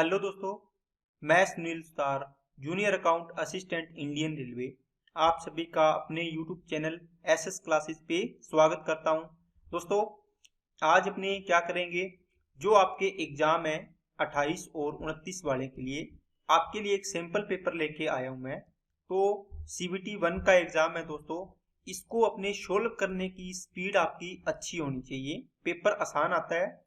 Hello दोस्तों, मैं Sunil Sutar, junior account assistant Indian railway, आप सभी का अपने यूट्यूब चैनल एसएस क्लासेस पे स्वागत करता हूं। दोस्तों, आज अपने क्या करेंगे, जो आपके एग्जाम है 28 और 29 वाले के लिए, आपके लिए एक सैंपल पेपर लेके आया हूं मैं। तो CBT 1 का एग्जाम है दोस्तों, इसको अपने सोल्व करने की स्पीड आपकी अच्छी होनी चाहिए। पेपर आसान आता है,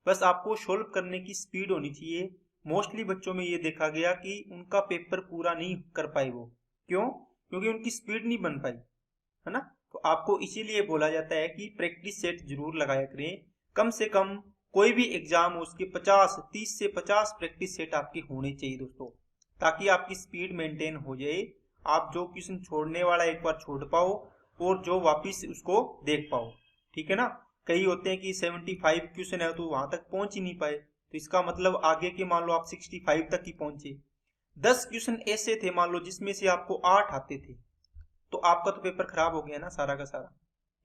बस आपको सोल्व करने की स्पीड होनी चाहिए। मोस्टली बच्चों में ये देखा गया कि उनका पेपर पूरा नहीं कर पाए। वो क्यों? क्योंकि उनकी स्पीड नहीं बन पाई, है ना। तो आपको इसीलिए बोला जाता है कि प्रैक्टिस सेट जरूर लगाया करें। कम से कम कोई भी एग्जाम हो उसके 30 से 50 प्रैक्टिस सेट आपके होने चाहिए दोस्तों, ताकि आपकी स्पीड मेंटेन हो जाए। आप जो क्वेश्चन छोड़ने वाला एक बार छोड़ पाओ और जो वापिस उसको देख पाओ, ठीक है ना। कई होते हैं कि 75 क्वेश्चन है तो वहां तक पहुंच ही नहीं पाए, तो इसका मतलब आगे के मान लो आप 65 तक ही पहुंचे। 10 क्वेश्चन ऐसे थे मान लो जिसमें से आपको 8 आते थे, तो आपका तो पेपर खराब हो गया ना सारा का सारा,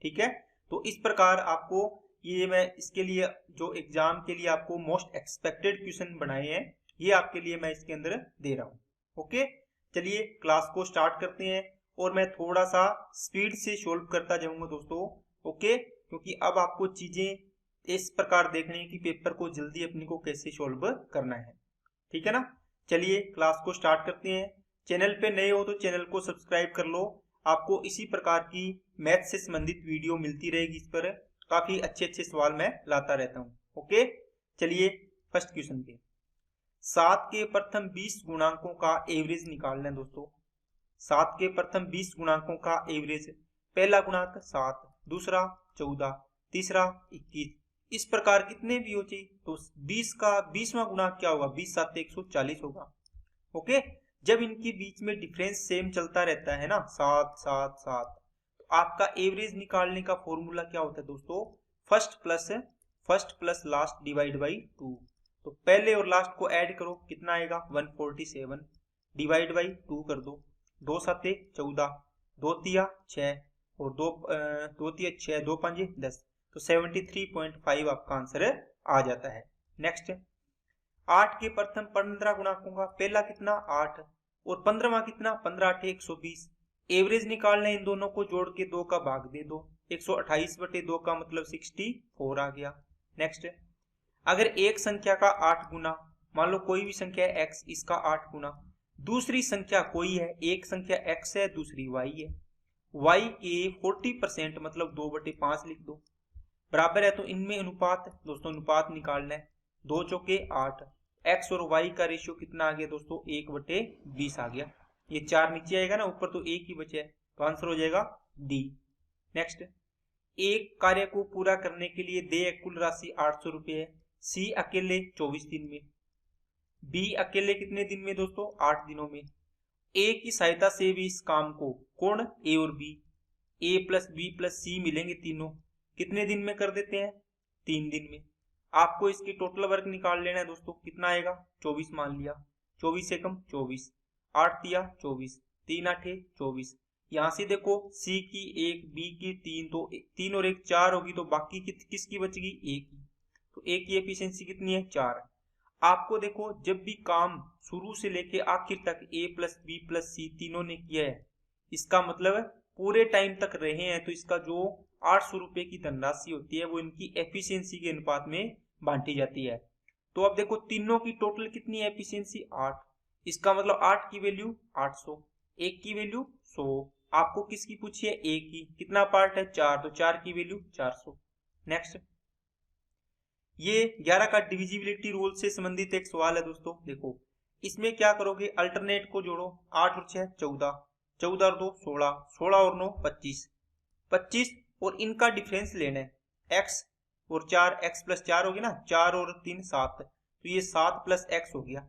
ठीक है। तो इस प्रकार आपको ये मैं इसके लिए जो एग्जाम के लिए आपको मोस्ट एक्सपेक्टेड क्वेश्चन बनाए हैं, ये आपके लिए मैं इसके अंदर दे रहा हूँ। ओके, चलिए क्लास को स्टार्ट करते हैं और मैं थोड़ा सा स्पीड से सोल्व करता जाऊंगा दोस्तों। ओके, क्योंकि अब आपको चीजें इस प्रकार देखनी है कि पेपर को जल्दी अपने को कैसे सोल्व करना है, ठीक है ना। चलिए क्लास को स्टार्ट करते हैं। चैनल पे नए हो तो चैनल को सब्सक्राइब कर लो, आपको इसी प्रकार की मैथ से संबंधित वीडियो मिलती रहेगी। इस पर काफी अच्छे अच्छे सवाल मैं लाता रहता हूँ। ओके, चलिए फर्स्ट क्वेश्चन पे 7 के प्रथम 20 गुणांकों का एवरेज निकालना है दोस्तों। 7 के प्रथम 20 गुणांकों का एवरेज, पहला गुणांक 7, दूसरा 14, तीसरा 21, इस प्रकार कितने भी हो चाहिए तो 20 का 20वां गुणांक क्या होगा, 20 7 140 होगा। ओके, जब इनके बीच में डिफरेंस सेम चलता रहता है ना, 7 7 7, तो आपका एवरेज निकालने का फॉर्मूला क्या होता है दोस्तों, first plus last divide by 2। तो पहले और लास्ट को ऐड करो, कितना आएगा 147, डिवाइड बाई 2 कर दो, 2 7 14, 2 तिया 6 और 2 तिया 6, 2 5 10, तो 73.5 आपका आंसर आ जाता है। नेक्स्ट, 8 के प्रथम 15 गुणांकों का पहला कितना 8 और 15वां कितना 15 8 120। एवरेज निकालना, इन दोनों को जोड़ के 2 का भाग दे दो, 128/2 का मतलब 64 आ गया। नेक्स्ट, अगर एक संख्या का 8 गुना, मान लो कोई भी संख्या है x, इसका 8 गुना दूसरी संख्या कोई है, एक संख्या x है दूसरी y है, y के 40% मतलब 2/5 लिख दो, बराबर है। तो इनमें अनुपात दोस्तों, अनुपात निकालना है, 2 चौके 8, x और y का रेशियो कितना आ गया दोस्तों 1/20 आ गया। ये 4 नीचे आएगा ना, ऊपर तो 1 ही बचा है, तो आंसर हो जाएगा डी। नेक्स्ट, एक कार्य को पूरा करने के लिए देय कुल राशि 800 रुपये है। सी अकेले 24 दिन में, बी अकेले कितने दिन में दोस्तों 8 दिनों में। ए की सहायता से भी इस काम को कौन, ए और बी, ए प्लस बी प्लस सी मिलेंगे तीनों, कितने दिन में कर देते हैं 3 दिन में। आपको इसकी टोटल वर्क निकाल लेना है दोस्तों, कितना आएगा 24 मान लिया, 24 से कम 24, 8 तिया 24, 3 8 24। यहाँ से देखो सी की 1, बी की 3, तो 3 और 1 4 होगी, तो बाकी किसकी बचेगी, ए की। तो ए की एफिशिएंसी कितनी है 4। आपको देखो जब भी काम शुरू से लेके आखिर तक ए प्लस बी प्लस सी तीनों ने किया है, इसका मतलब पूरे टाइम तक रहे हैं, तो इसका जो 800 रुपए की धनराशि होती है वो इनकी एफिशिएंसी के अनुपात में बांटी जाती है। तो अब देखो तीनों की टोटल कितनी है एफिशिएंसी 8, इसका मतलब 8 की वैल्यू 800, एक की वैल्यू 100। आपको किसकी पूछी है, ए की, कितना पार्ट है 4, तो 4 की वैल्यू 400। नेक्स्ट, ये 11 का डिविजिबिलिटी रूल से संबंधित एक सवाल है दोस्तों। देखो इसमें क्या करोगे, अल्टरनेट को जोड़ो, 8 और 6 14, 14 और 2 16, 16 और 9 25, 25 और इनका डिफरेंस लेना है, x और 4, x प्लस 4 हो गया ना, 4 और 3 7, तो ये 7 प्लस x हो गया।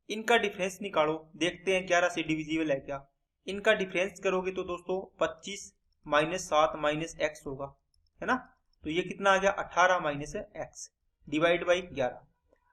इनका डिफरेंस निकालो, देखते हैं 11 से डिविजिबल है क्या। इनका डिफरेंस करोगे तो दोस्तों 25 माइनस 7 माइनस x होगा, है ना। तो ये कितना आ गया 18 माइनस x डिवाइड बाई 11।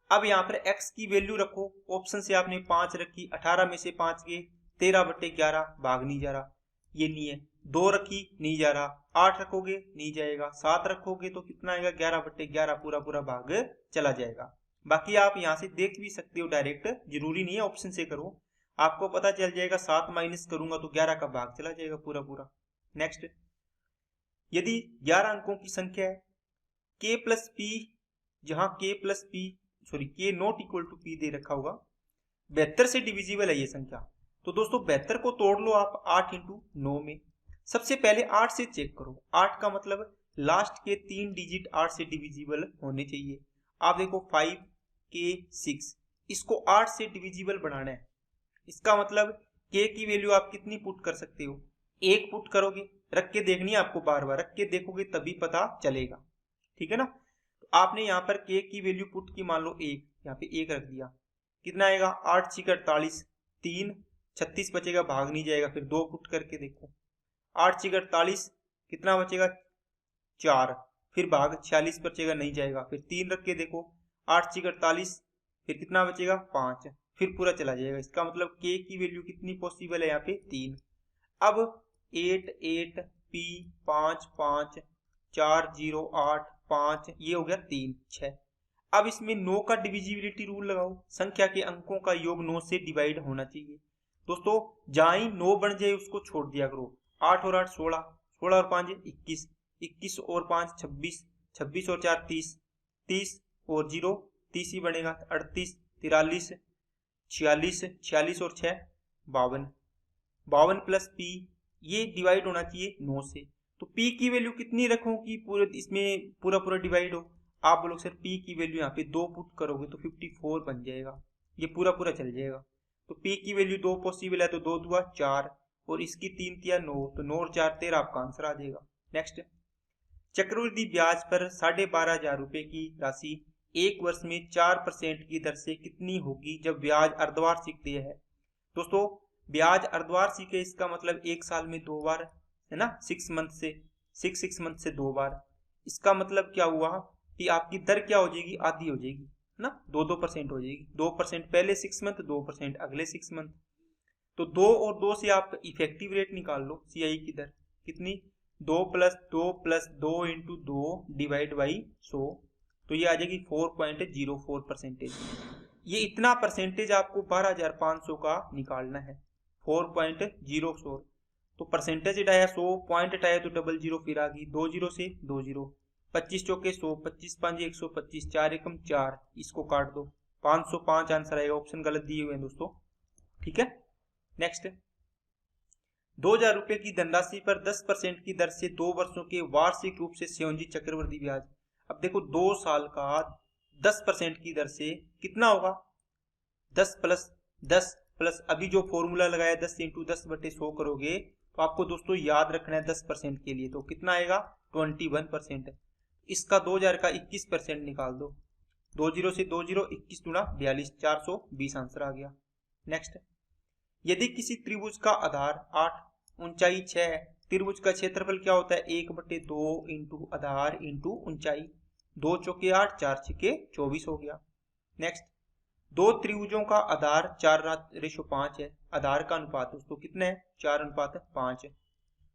अब यहाँ पर x की वैल्यू रखो, ऑप्शन से आपने 5 रखी, 18 में से 5 गए 13/11, भाग नहीं जा रहा, ये नहीं है, 2 रखी नहीं जा रहा, 8 रखोगे नहीं जाएगा, 7 रखोगे तो कितना आएगा 11/11, पूरा पूरा भाग चला जाएगा। बाकी आप यहाँ से देख भी सकते हो डायरेक्ट, जरूरी नहीं है ऑप्शन से करो, आपको पता चल जाएगा। 7 माइनस करूंगा तो 11 का भाग चला जाएगा पूरा पूरा। नेक्स्ट, यदि 11 अंकों की संख्या है k प्लस पी, जहां k plus p sorry k not equal to p दे रखा होगा, 72 से डिविजिबल है ये संख्या, तो दोस्तों 72 को तोड़ लो आप 8 इंटू 9 में। सबसे पहले 8 से चेक करो, 8 का मतलब लास्ट के 3 डिजिट 8 से डिविजिबल होने चाहिए। आप देखो 5 k 6, इसको 8 से डिविजिबल बनाना है, इसका मतलब k की वैल्यू आप कितनी पुट कर सकते हो, 1 पुट करोगे, रख के देखनी है आपको, बार बार रख के देखोगे तभी पता चलेगा, ठीक है ना। तो आपने यहाँ पर k की वैल्यू पुट की, मान लो 1, यहाँ पे 1 रख दिया, कितना आएगा 8 6 48, 3 36 बचेगा, भाग नहीं जाएगा, फिर 2 पुट करके देखो, 8 6 48 कितना बचेगा 4, फिर भाग 46 बचेगा, नहीं जाएगा, फिर 3 रख के देखो, 8 6 48 फिर कितना बचेगा 5, फिर पूरा चला जाएगा। इसका मतलब k की वैल्यू कितनी पॉसिबल है यहाँ पे 3। अब 8 8 p 5 5 4 0 8 5, ये हो गया 3 6। अब इसमें 9 का डिविजिबिलिटी रूल लगाओ, संख्या के अंकों का योग 9 से डिवाइड होना चाहिए। दोस्तों जहां ही 9 बन जाए उसको छोड़ दिया करो, 8 और 8 16, 16 और 5 21, 21 और 5 26, 26 और 4 30, 30 और 0 30 ही बनेगा, 38 43 46, 46 और 6 52, 52 प्लस p, ये डिवाइड होना चाहिए 9 से। तो p की वैल्यू कितनी रखूं कि पूरे इसमें पूरा पूरा डिवाइड हो, आप बोलोगे सर p की वैल्यू यहाँ पे 2 पुट करोगे तो 54 बन जाएगा, ये पूरा पूरा चल जाएगा। तो p की वैल्यू 2 पॉसिबल है, तो 2 दूआ 4 और इसकी 3 तिया 9, तो 9 और 4 13 आपका आंसर आ जाएगा। नेक्स्ट, चक्रवृद्धि ब्याज पर 12,500 रुपए की राशि 1 वर्ष में 4% की दर से कितनी होगी जब ब्याज अर्धवार्षिक देय है। दोस्तों ब्याज अर्धवार्षिक है, इसका मतलब 1 साल में 2 बार है ना, 6 मंथ से 2 बार। इसका मतलब क्या हुआ कि आपकी दर क्या हो जाएगी, आधी हो जाएगी ना, 2% हो जाएगी, 2% पहले 6 मंथ, 2% अगले 6 मंथ। तो 2 और 2 से आप इफेक्टिव रेट निकाल लो, सीआई की दर कितनी, 2 प्लस 2 इंटू 2 डिवाइड बाई 100, तो ये आ जाएगी 4.04%। ये इतना परसेंटेज आपको 12,500 का निकालना है, 4.04। तो परसेंटेज हटाया 100, पॉइंट हटाया तो 00 फिर आ गई, 20 से 20, 25 चौके 100, 25 5 125, 4 एकम 4, इसको काट दो, 505 आंसर आएगा। ऑप्शन गलत दिए हुए हैं दोस्तों, ठीक है। नेक्स्ट, 2,000 रुपए की धनराशि पर 10% की दर से 2 वर्षों के वार्षिक रूप से संयोजित चक्रवृद्धि ब्याज। अब देखो 2 साल का 10% की दर से कितना होगा, 10 प्लस अभी जो फॉर्मूला लगाया 10 इंटू 10/100 करोगे, तो आपको दोस्तों याद रखना है 10% के लिए, तो कितना आएगा 21%। इसका 2,000 का 21% निकाल दो, 20 से 20, 21 दूना 42, 420 आंसर आ गया। नेक्स्ट, यदि किसी त्रिभुज का आधार 8, ऊंचाई 6 है, त्रिभुज का क्षेत्रफल क्या होता है, 1/2 इंटू आधार इंटू ऊंचाई, 2 चौके 8, 4 छक्के 24 हो गया। नेक्स्ट, दो त्रिभुजों का आधार 4:5 है, आधार का अनुपात दोस्तों कितना है 4:5 है,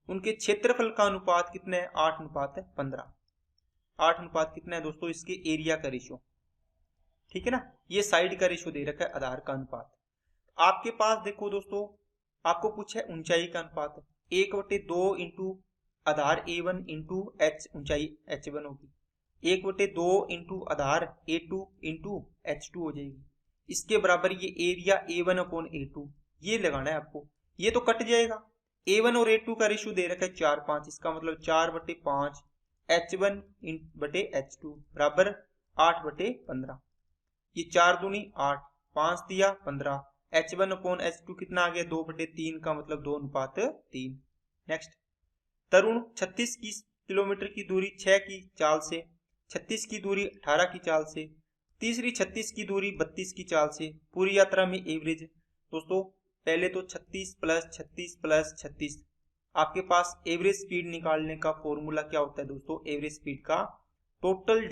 उनके क्षेत्रफल का अनुपात कितना है 8:15। 8 कितना है दोस्तों, इसके एरिया का रेशियो, ठीक है ना, ये साइड का रेशियो दे रखा है आधार का अनुपात। आपके पास देखो दोस्तों, आपको पूछा है ऊंचाई का अनुपात, 1/2 इंटू आधार A1 इंटू h, ऊंचाई h1 होगी, 1/2 इंटू आधार A2 इंटू h2 हो जाएगी, इसके बराबर ये एरिया A1/A2, ये लगाना है आपको। ये तो कट जाएगा, A1 और A2 का रेशियो दे रखा है 4:5, इसका मतलब 4/5 h1/h2 बराबर 8/15। ये 4 दूनी 8, 5 दिया 15, h1/h2 कितना आ गया 2/3 का मतलब 2:3। नेक्स्ट, तरुण 36 किलोमीटर की दूरी 6 की चाल से, 36 की दूरी 18 की चाल से, तीसरी 36 की दूरी 32 की चाल से पूरी यात्रा में एवरेज। दोस्तों पहले तो 36 प्लस 36 प्लस 36, आपके पास एवरेज स्पीड निकालने का फॉर्मूला क्या होता है दोस्तों, एवरेज स्पीड का टोटल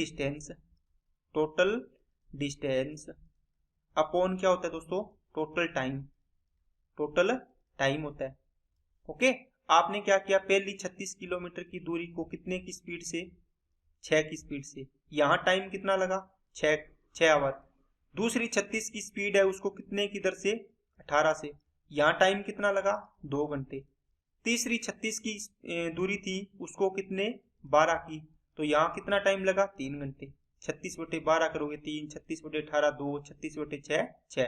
डिस्टेंस अपॉन क्या होता है दोस्तों, टोटल टाइम होता है। ओके, आपने क्या किया, पहली 36 किलोमीटर की दूरी को कितने की स्पीड से, 6 की स्पीड से, यहाँ टाइम कितना लगा 6 आवर। दूसरी 36 की स्पीड है, उसको कितने की दर से, 18 से। यहाँ टाइम कितना लगा, 2 घंटे। तीसरी 36 की दूरी थी, उसको कितने, 12 की, तो यहाँ कितना टाइम लगा, 3 घंटे। 36/12 करोगे 3, 36/18 2, 36/6 6।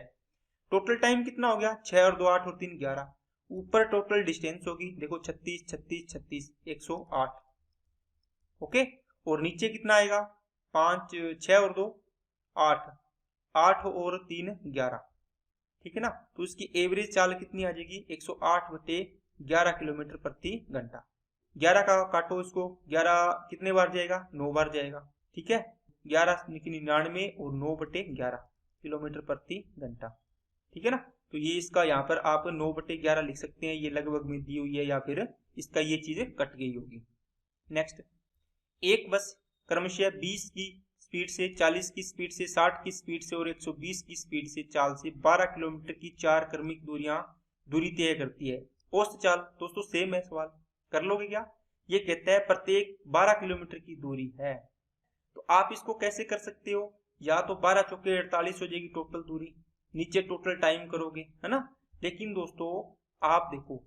टोटल टाइम कितना हो गया, 6 और 2 8 और 3 11। ऊपर टोटल डिस्टेंस होगी, देखो 36 36 36 108। ओके, और नीचे कितना आएगा, 5 6 और 2 8, 8 और 3 11। ठीक है ना, तो इसकी एवरेज चाल कितनी आ जाएगी, 108/11 किलोमीटर प्रति घंटा। 11 का काटो इसको, 11 कितने बार जाएगा, 9 बार जाएगा। ठीक है, 11×99 और 9/11 किलोमीटर प्रति घंटा। ठीक है ना, तो ये इसका यहाँ पर आप 9/11 लिख सकते हैं, ये लगभग में दी हुई है, या फिर इसका ये चीजें कट गई होगी। नेक्स्ट, एक बस क्रमशः 20 की स्पीड से, 40 की स्पीड से, 60 की स्पीड से और 120 की स्पीड से चाल से 12 किलोमीटर की 4 क्रमिक दूरी तय करती है। औसत चाल, दोस्तों सेम है सवाल, कर लोगे क्या। ये कहता है प्रत्येक 12 किलोमीटर की दूरी है, तो आप इसको कैसे कर सकते हो, या तो 12 चौके 48 हो जाएगी टोटल दूरी, नीचे टोटल टाइम करोगे, है ना। लेकिन दोस्तों आप देखो,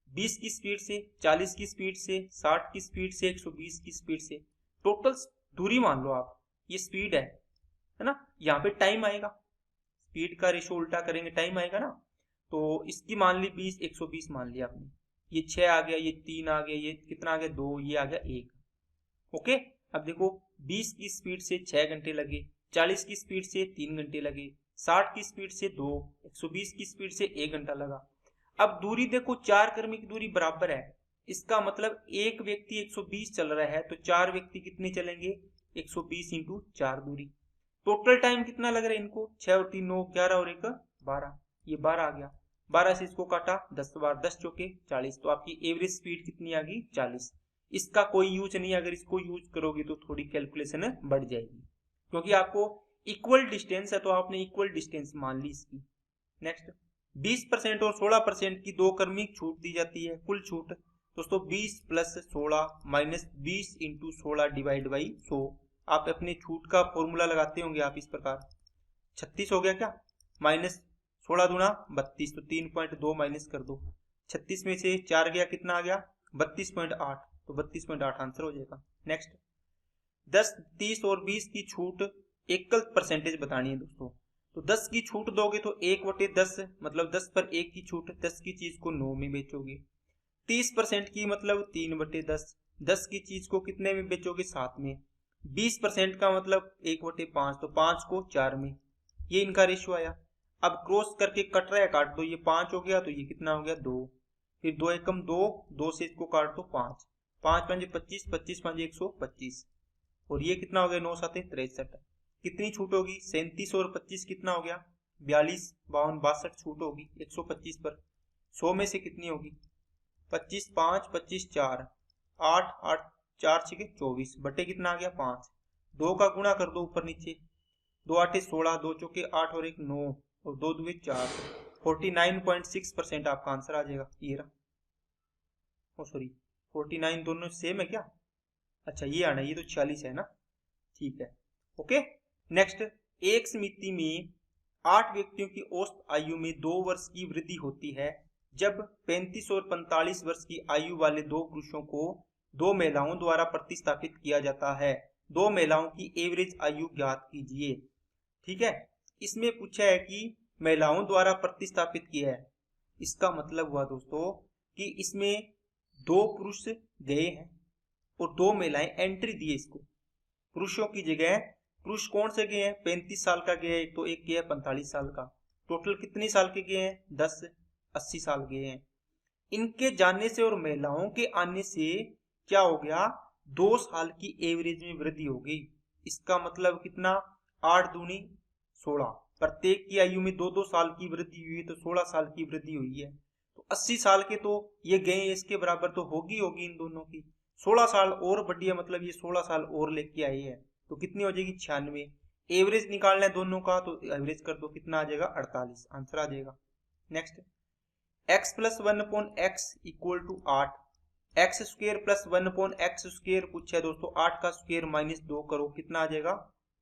20 की स्पीड से, 40 की स्पीड से, 60 की स्पीड से, 120 की स्पीड से, टोटल दूरी मान लो आप, ये स्पीड है ना। यहाँ पे टाइम आएगा, स्पीड का रेशो उल्टा करेंगे टाइम आएगा ना। तो इसकी मान ली 20, 120 मान लिया आपने, ये 6 आ गया, ये 3 आ गया, ये कितना आ गया 2, ये आ गया 1। ओके, अब देखो 20 की स्पीड से 6 घंटे लगे, 40 की स्पीड से 3 घंटे लगे, 60 की स्पीड से 2, 120 की स्पीड से 1 घंटा लगा। अब दूरी देखो, 4 क्रमिक दूरी बराबर है, इसका मतलब एक व्यक्ति 120 चल रहा है, तो 4 व्यक्ति कितने चलेंगे, 120 × 4 दूरी। टोटल टाइम कितना लग रहा है इनको, 6 और 3 9 11 और 1 12, ये 12 आ गया। 12 से इसको काटा 10 बार, 10 चौके 40, तो आपकी एवरेज स्पीड कितनी आ गई, 40। इसका कोई यूज नहीं, अगर इसको यूज करोगे तो थोड़ी कैलकुलेशन बढ़ जाएगी, क्योंकि आपको इक्वल डिस्टेंस है, तो आपने इक्वल डिस्टेंस मान ली इसकी। नेक्स्ट, 20% और 16% की 2 क्रमिक छूट दी जाती है। कुल छूट दोस्तों 20 + 16 - 20 × 16 / 100। आप अपने छूट का फॉर्मूला लगाते होंगे आप इस प्रकार, 36 हो गया क्या, -16 दूना 32, तो 3.2 माइनस कर दो। 36 में से 4 गया, कितना आ गया, 32.8, तो 32.8 आंसर हो जाएगा। नेक्स्ट, 10 30 और 20 की छूट एकल परसेंटेज बतानी है दोस्तों। तो 10 की छूट दोगे तो 1/10, मतलब 10 पर 1 की छूट, 10 की चीज को 9 में बेचोगे। 30% की मतलब 3/10, 10 की चीज को कितने में बेचोगे, 7 में। 20% का मतलब 1/5, तो 5 को 4 में। ये इनका रेशियो आया। अब क्रॉस करके कट रहा है, काट दो, ये 5 हो गया, तो ये कितना हो गया, 2। फिर 2 एकम 2, 2 से इसको काट दो 5, 5 5 25, 25 5 125, और ये कितना हो गया, 9 7 63। कितनी छूट होगी, 37 और 25 कितना हो गया, 42 52 62 छूट होगी 125 पर। 100 में से कितनी होगी, 25 5 25 4 8 8 4 6 24 बटे कितना आ गया, 5। 2 का गुणा कर दो ऊपर नीचे, 2 8 16, 2 चौके 8 और 1 9 और 2 2 4, 49.6% आपका आंसर आ जाएगा। ये रहा, ओ सॉरी 49 दोनों सेम है क्या, अच्छा ये आना, ये तो 46 है ना, ठीक है। ओके, नेक्स्ट, एक समिति में 8 व्यक्तियों की औसत आयु में 2 वर्ष की वृद्धि होती है जब 35 और 45 वर्ष की आयु वाले 2 पुरुषों को 2 महिलाओं द्वारा प्रतिस्थापित किया जाता है। 2 महिलाओं की एवरेज आयु ज्ञात कीजिए। ठीक है, इसमें पूछा है कि महिलाओं द्वारा प्रतिस्थापित किया है, इसका मतलब हुआ दोस्तों कि इसमें 2 पुरुष गए हैं और 2 महिलाएं एंट्री दी है इसको। पुरुषों की जगह पुरुष कौन से गए हैं, 35 साल का गया है, तो एक गया है 45 साल का। टोटल कितने साल के गए हैं, 10 80 साल गए हैं। इनके जाने से और महिलाओं के आने से क्या हो गया, 2 साल की एवरेज में वृद्धि हो गई। इसका मतलब कितना, 8 दूनी 16, प्रत्येक की आयु में 2 2 साल की वृद्धि हुई, तो 16 साल की वृद्धि हुई है। तो 80 साल के तो ये गए, इसके बराबर तो होगी इन दोनों की। 16 साल और बढ़िया, मतलब ये 16 साल और लेके आई है, तो कितनी हो जाएगी, 96। एवरेज निकालना है दोनों का, तो एवरेज कर दो, कितना आ जाएगा, 48 आंसर आ जाएगा। Next, x + 1/x = 8, x² + 1/x² पूछा है दोस्तों, 8 का स्क्वायर -2 करो, कितना आ जाएगा,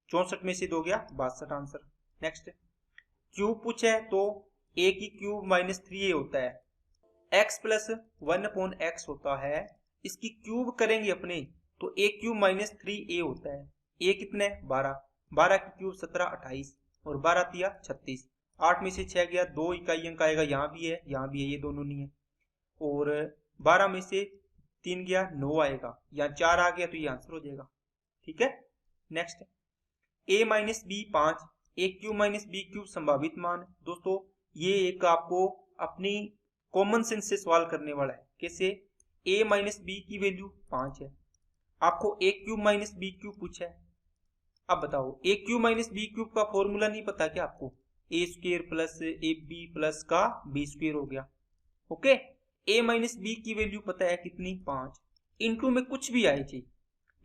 64 में से 2 गया 62 आंसर। नेक्स्ट, क्यूब पूछे तो a की क्यूब माइनस 3a होता है, x प्लस 1/x होता है, इसकी क्यूब करेंगे अपने तो a क्यूब माइनस 3a होता है। a कितने 12, 12 की क्यूब 17 28 और 12 तिया 36, 8 में से 6 गया 2 इकाई अंक आएगा, यहाँ भी है यहाँ भी है, ये दोनों नहीं है। और 12 में से 3 गया 9 आएगा, यहाँ 4 आ गया तो ये आंसर हो जाएगा। ठीक है। Next, a minus b 5, a cube minus b cube संभावित मान। दोस्तों ये एक आपको अपनी कॉमन सेंस से सवाल करने वाला है। कैसे, a माइनस बी की वैल्यू 5 है, आपको a cube minus b cube पूछा है। अब बताओ a cube minus b cube का फॉर्मूला नहीं पता क्या आपको, a square plus a b plus का बी स्क्वायर हो गया। ओके, a माइनस बी की वैल्यू पता है कितनी 5, इनटू में कुछ भी आए चाहिए।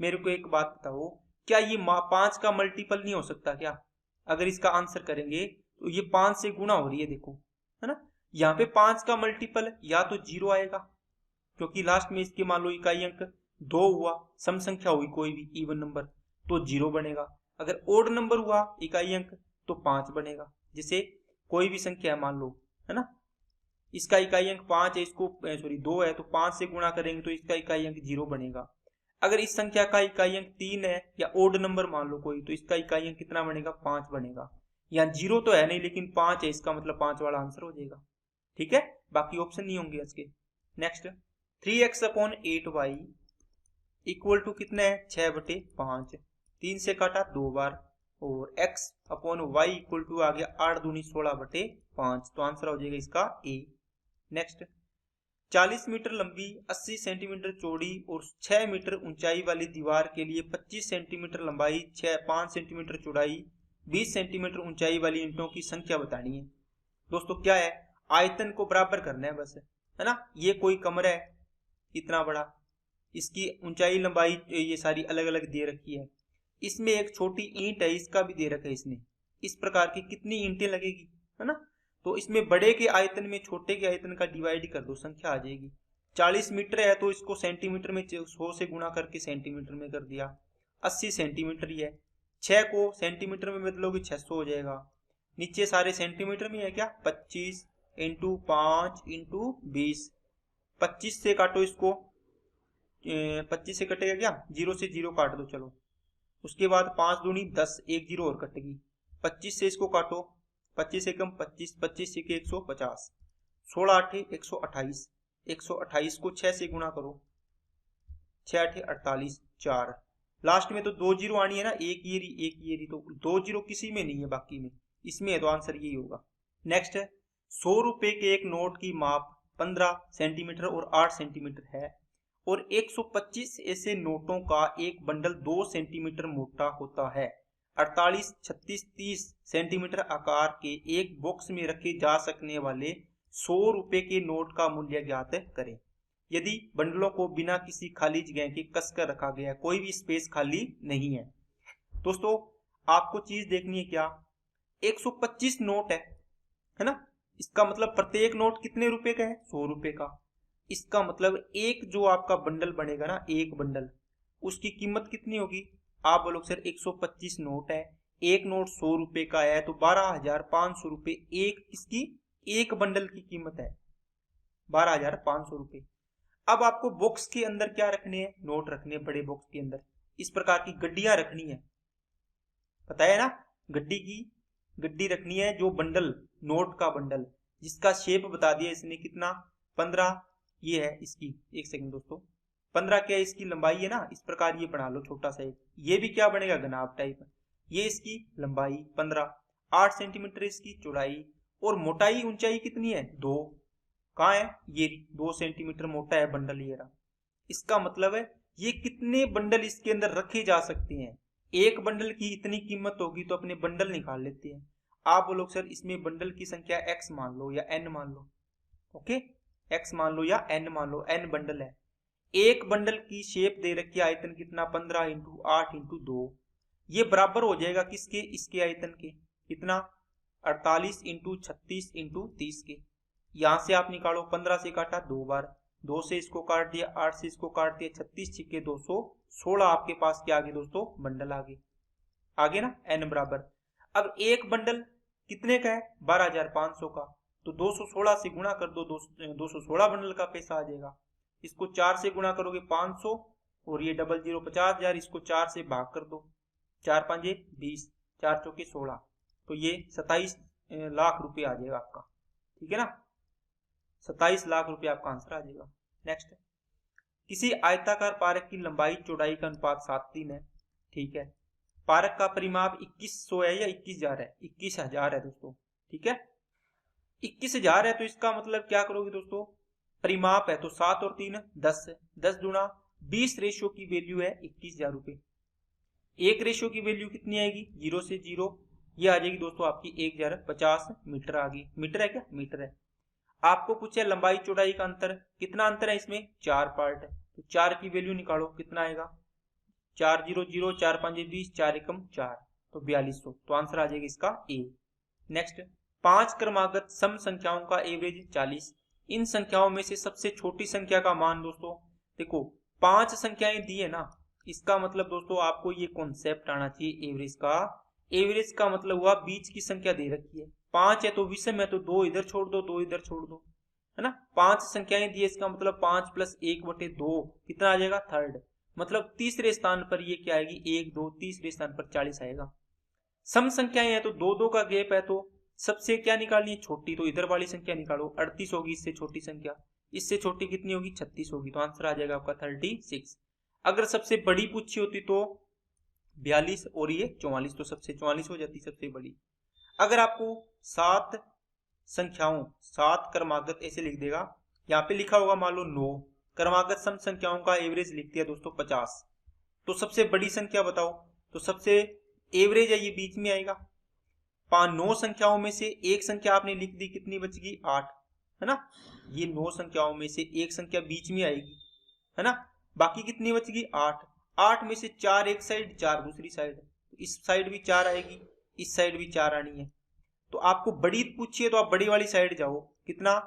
मेरे को एक बात बताओ, क्या ये 5 का मल्टीपल नहीं हो सकता क्या? अगर इसका आंसर करेंगे तो ये 5 से गुणा हो रही है, देखो है ना। यहाँ पे 5 का मल्टीपल या तो 0 आएगा, क्योंकि लास्ट में इसके मान लो इकाई अंक 2 हुआ, सम संख्या हुई कोई भी इवन नंबर तो 0 बनेगा। अगर ओड नंबर हुआ इकाई अंक तो 5 बनेगा। जैसे कोई भी संख्या है मान लो, है ना, इसका इकाई अंक 5 है, इसको सॉरी 2 है, तो 5 से गुणा करेंगे तो इसका इकाई अंक 0 बनेगा। अगर इस संख्या का इकाई अंक 3 है या ओड नंबर मान लो कोई, तो इसका इकाई अंक कितना बनेगा 5 बनेगा। यहाँ 0 तो है नहीं लेकिन 5 है, इसका मतलब 5 वाला आंसर हो जाएगा। ठीक है, बाकी ऑप्शन नहीं होंगे इसके। नेक्स्ट, 3x/8y इक्वल टू कितना है 6/5, 3 से काटा 2 बार, और x/y इक्वल टू आ गया 8 दूनी 16/5, तो आंसर हो जाएगा इसका ए। नेक्स्ट, 40 मीटर लंबी 80 सेंटीमीटर चौड़ी और 6 मीटर ऊंचाई वाली दीवार के लिए 25 सेंटीमीटर लंबाई 5 सेंटीमीटर चौड़ाई 20 सेंटीमीटर ऊंचाई वाली ईंटों की संख्या बतानी है। दोस्तों क्या है, आयतन को बराबर करना है बस, है ना। ये कोई कमरा है इतना बड़ा, इसकी ऊंचाई लंबाई ये सारी अलग अलग दे रखी है, इसमें एक छोटी ईंट है इसका भी दे रखा है इसने, इस प्रकार की कितनी ईंटें लगेगी, है ना। तो इसमें बड़े के आयतन में छोटे के आयतन का डिवाइड कर दो, संख्या आ जाएगी। 40 मीटर है तो इसको सेंटीमीटर में 100 से गुणा करके सेंटीमीटर में कर दिया, 80 सेंटीमीटर ही है। 6 को सेंटीमीटर में बदलोगे 600 हो जाएगा। नीचे सारे सेंटीमीटर में है क्या, 25 इंटू 5 इंटू 20, 25 से काटो इसको, 25 से कटेगा क्या, 0 से 0 काट दो चलो। उसके बाद 5 दूनी 10, 1 0 और कटेगी। 25 से इसको काटो, 25 से कम 25, 25 से 150, 16 8 128, 128 को 6 से गुणा करो, 6 8 48, 4, लास्ट में तो 2 0 आनी है ना, एक ये तो 2 0 किसी में नहीं है, बाकी में इसमें है, तो आंसर यही होगा। नेक्स्ट है, 100 रुपए के एक नोट की माप 15 सेंटीमीटर और 8 सेंटीमीटर है और 125 ऐसे नोटों का एक बंडल 2 सेंटीमीटर मोटा होता है। 48 36 30 सेंटीमीटर आकार के एक बॉक्स में रखे जा सकने वाले 100 रुपए के नोट का मूल्य ज्ञात करें। यदि बंडलों को बिना किसी खाली जगह के कसकर रखा गया, कोई भी स्पेस खाली नहीं है। दोस्तों आपको चीज देखनी है क्या, 125 नोट है ना, इसका मतलब प्रत्येक नोट कितने रुपए का है, 100 रुपए का। इसका मतलब एक जो आपका बंडल बनेगा ना, एक बंडल, उसकी कीमत कितनी होगी, आप बोलो सर 125 नोट है, एक नोट 100 रुपए का है, तो 12,500 रुपए एक इसकी एक बंडल की कीमत है, 12,500 रुपए। अब आपको बॉक्स के अंदर क्या रखने हैं, नोट रखने हैं बड़े बॉक्स के अंदर, इस प्रकार की गड्डियां रखनी है, पता है ना, गड्डी रखनी है, जो बंडल नोट का बंडल जिसका शेप बता दिया इसने कितना 15, ये है इसकी, एक सेकंड दोस्तों, 15 क्या इसकी लंबाई है ना, इस प्रकार ये बना लो छोटा सा एक, ये भी क्या बनेगा घनाभ टाइप, ये इसकी लंबाई 15, 8 सेंटीमीटर इसकी चौड़ाई, और मोटाई ऊंचाई कितनी है 2, कहाँ है ये 2 सेंटीमीटर मोटा है बंडल ये रहा। इसका मतलब है ये कितने बंडल इसके अंदर रखे जा सकते हैं, एक बंडल की इतनी कीमत होगी तो अपने बंडल निकाल लेते हैं। आप बोलो सर इसमें बंडल की संख्या x मान लो या n मान लो, ओके x मान लो या n मान लो, n बंडल है, एक बंडल की शेप दे रखी है, आयतन कितना 15 इंटू 8 इंटू 2, ये बराबर हो जाएगा किसके, इसके आयतन के, कितना 48 इंटू 36 इंटू 30 के। यहां से आप निकालो, 15 से काटा 2 बार, 2 से इसको काट दिया, 8 से इसको काट दिया, 36 छिक्के 200, 16 आपके पास क्या आ गए दोस्तों बंडल आ गए। आगे ना n बराबर। अब एक बंडल कितने का है 12,500 का, तो 216 से गुणा कर दो, 216 बंडल का पैसा आ जाएगा। इसको 4 से गुणा करोगे 500 और ये 00 50,000, इसको 4 से भाग कर दो, 4 5 20, 4 चौके 16, तो ये 27 लाख रुपए आ जाएगा आपका। ठीक है ना, 27 लाख रुपए आपका आंसर आ जाएगा। नेक्स्ट, किसी आयताकार पार्क की लंबाई चौड़ाई का अनुपात 7:3 है। ठीक है, पार्क का परिमाप 2100 है या 21,000 है? 21,000 है दोस्तों। ठीक है, 21,000 है तो इसका मतलब क्या करोगे दोस्तों, परिमाप है तो 7 और 3 10, 10 गुना 20 रेशियो की वैल्यू है 21,000 रुपए। एक रेशियो की वैल्यू कितनी आएगी, 0 से 0, ये आ जाएगी दोस्तों आपकी 1050 मीटर आ गई। मीटर है क्या, मीटर है। आपको पूछा लंबाई चौड़ाई का अंतर, कितना अंतर है इसमें, 4 पार्ट है, तो 4 की वैल्यू निकालो, कितना आएगा, 4 0 0, 4 5 20, 4 एकम 4, तो 4200, तो आंसर आ जाएगा इसका ए। नेक्स्ट, 5 क्रमागत सम संख्याओं का एवरेज 40। इन संख्याओं में से सबसे छोटी संख्या का मान दोस्तों, देखो 5 संख्याएं दी है ना, इसका मतलब दोस्तों आपको ये कॉन्सेप्ट आना चाहिए एवरेज का। एवरेज का मतलब हुआ बीच की संख्या दे रखी है, 5 है तो विषम है तो 2 इधर छोड़ दो, 2 इधर छोड़ दो, है ना। 5 संख्याएं दी है, इसका मतलब 5 + 1/2 कितना आ जाएगा, थर्ड, मतलब तीसरे स्थान पर ये क्या आएगी, 1 2, तीसरे स्थान पर 40 आएगा। सम संख्याएं है तो 2 2 का गैप है, तो सबसे क्या निकालनी है, छोटी, तो इधर वाली संख्या निकालो, 38 होगी इससे छोटी संख्या, इससे छोटी कितनी होगी, 36 होगी, तो आंसर आ जाएगा आपका 36। अगर सबसे बड़ी पूछी होती तो 42 और ये 44, तो सबसे 44 हो जाती सबसे बड़ी। अगर आपको 7 संख्याओं, 7 क्रमागत ऐसे लिख देगा, यहाँ पे लिखा होगा मान लो 9 क्रमागत सम संख्याओं का एवरेज लिख दिया दोस्तों 50, तो सबसे बड़ी संख्या बताओ, तो सबसे एवरेज है ये बीच में आएगा। 9 संख्याओं में से एक संख्या आपने लिख दी, कितनी बच गई, 8, है ना। ये 9 संख्याओं में से एक संख्या बीच में आएगी, है ना, बाकी कितनी बच गई, 8। 8 में से 4 एक साइड, 4 दूसरी साइड, तो इस साइड भी 4 आएगी, इस साइड भी 4 आनी है। तो आपको बड़ी पूछिए तो आप बड़ी वाली साइड जाओ, कितना,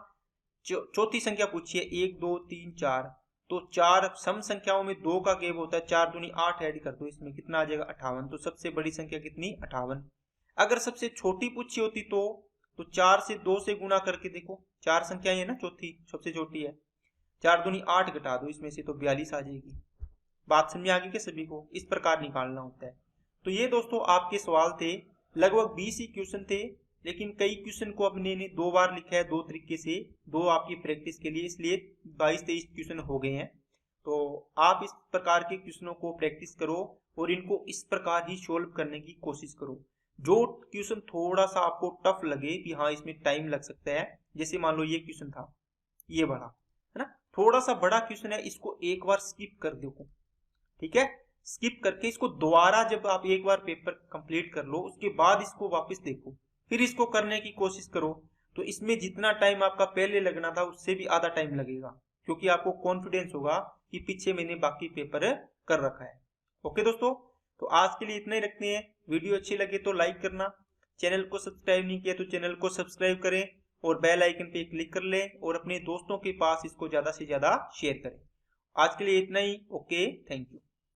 चौथी संख्या पूछिए, 1 2 3 4, तो 4 सम संख्याओं में 2 का गैप होता है, 4 दूनी 8 ऐड कर दो, इसमें कितना आ जाएगा, 58, तो सबसे बड़ी संख्या कितनी, 58। अगर सबसे छोटी पूछी होती तो 4 से 2 से गुणा करके देखो, 4 संख्याएं है ना, चौथी सबसे छोटी है, 4 दूनी 8 घटा दो इसमें से, तो 42 आ जाएगी। बात समझ आ गई क्या सभी को, इस प्रकार निकालना होता है। तो ये दोस्तों आपके सवाल थे, लगभग 20 ही क्वेश्चन थे, लेकिन कई क्वेश्चन को अपने ने 2 बार लिखा है, 2 तरीके से, 2 आपकी प्रैक्टिस के लिए, इसलिए 22-23 क्वेश्चन हो गए हैं। तो आप इस प्रकार के क्वेश्चनों को प्रैक्टिस करो और इनको इस प्रकार ही सोल्व करने की कोशिश करो। जो क्वेश्चन थोड़ा सा आपको टफ लगे कि हाँ इसमें टाइम लग सकता है, जैसे मान लो ये क्वेश्चन था, ये बड़ा, है ना, थोड़ा सा बड़ा क्वेश्चन है, इसको एक बार स्किप कर दो, ठीक है, स्किप करके इसको दोबारा जब आप एक बार पेपर कंप्लीट कर लो, उसके बाद इसको वापस देखो, फिर इसको करने की कोशिश करो, तो इसमें जितना टाइम आपका पहले लगना था उससे भी आधा टाइम लगेगा, क्योंकि आपको कॉन्फिडेंस होगा कि पीछे मैंने बाकी पेपर कर रखा है। ओके दोस्तों, तो आज के लिए इतना ही रखते हैं। वीडियो अच्छी लगे तो लाइक करना, चैनल को सब्सक्राइब नहीं किया तो चैनल को सब्सक्राइब करें और बेल आइकन पे क्लिक कर लें और अपने दोस्तों के पास इसको ज्यादा से ज्यादा शेयर करें। आज के लिए इतना ही। Okay, thank you.